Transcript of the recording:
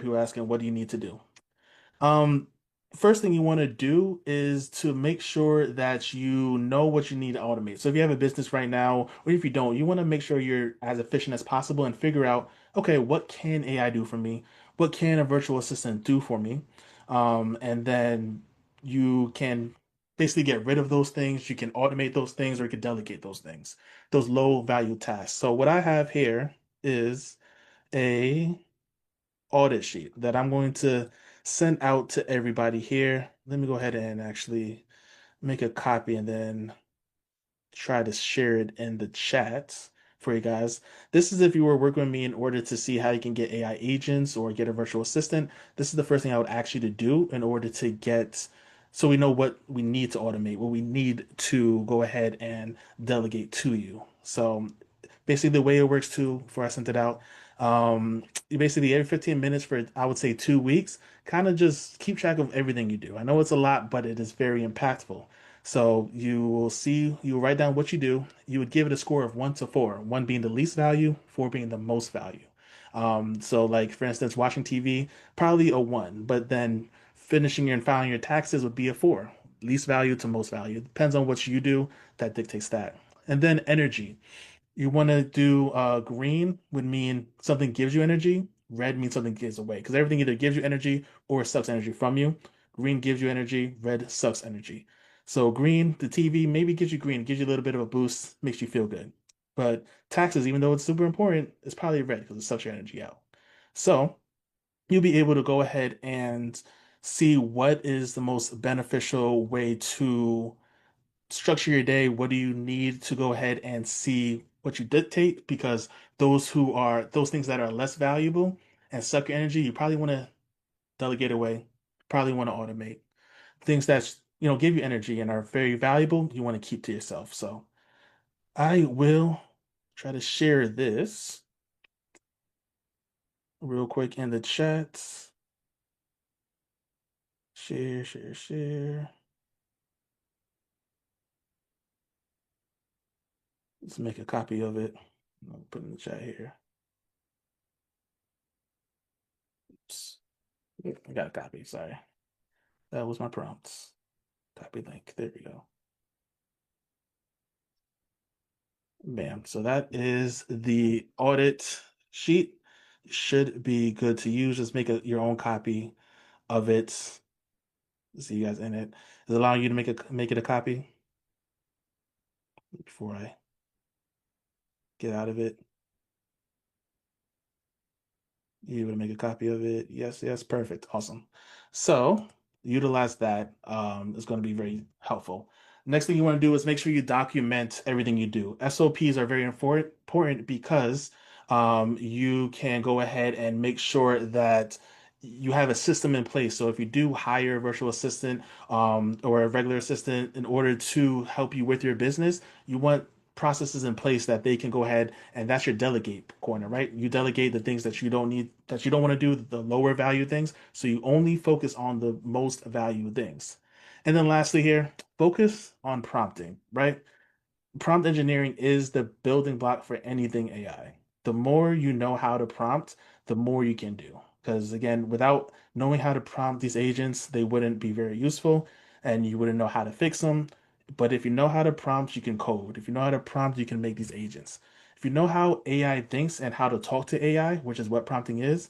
who are asking, what do you need to do? Um, First thing you want to do is to make sure that you know what you need to automate. So if you have a business right now, or if you don't, you want to make sure you're as efficient as possible and figure out, okay, what can AI do for me? What can a virtual assistant do for me? And then you can basically get rid of those things. You can automate those things, or you can delegate those things, those low value tasks. So what I have here is a audit sheet that I'm going to send out to everybody here. Let me go ahead and actually make a copy and then try to share it in the chat for you guys. This is if you were working with me in order to see how you can get AI agents or get a virtual assistant. This is the first thing I would ask you to do in order to get so we know what we need to automate, what we need to go ahead and delegate to you. So basically the way it works too, before I sent it out, you basically every 15 minutes for I would say 2 weeks, kind of just keep track of everything you do. I know it's a lot, but it is very impactful. So you will see, you will write down what you do. You would give it a score of 1 to 4, one being the least value, four being the most value. So like for instance, watching TV, probably a 1, but then finishing and filing your taxes would be a 4, least value to most value. It depends on what you do that dictates that. And then energy. You want to do green would mean something gives you energy. Red means something gives away because everything either gives you energy or sucks energy from you. Green gives you energy. Red sucks energy. So green, the TV maybe gives you green, gives you a little bit of a boost, makes you feel good. But taxes, even though it's super important, it's probably red because it sucks your energy out. So you'll be able to go ahead and see what is the most beneficial way to structure your day. What do you need to go ahead and see what you dictate? Because those things that are less valuable and suck your energy, you probably want to delegate away, probably want to automate. Things that give you energy and are very valuable, you want to keep to yourself. So I will try to share this real quick in the chat. Share, share, share. Let's make a copy of it. I'll put it in the chat here. Oops. I got a copy. Sorry. That was my prompts. Copy link. There we go. Bam. So that is the audit sheet. Should be good to use. Just make your own copy of it. See you guys in it. Is it allowing you to make it a copy before I get out of it? You able to make a copy of it? Yes, yes, perfect. Awesome. So utilize that. Is going to be very helpful. Next thing you want to do is make sure you document everything you do. SOPs are very important because you can go ahead and make sure that you have a system in place. So if you do hire a virtual assistant or a regular assistant in order to help you with your business, you want processes in place that they can go ahead and that's your delegate corner, right? You delegate the things that you don't need, that you don't want to do, the lower value things. So you only focus on the most value things. And then lastly here, focus on prompting, right? Prompt engineering is the building block for anything AI. The more you know how to prompt, the more you can do. Because again, without knowing how to prompt these agents, they wouldn't be very useful and you wouldn't know how to fix them. But if you know how to prompt, you can code. If you know how to prompt, you can make these agents. If you know how AI thinks and how to talk to AI, which is what prompting is,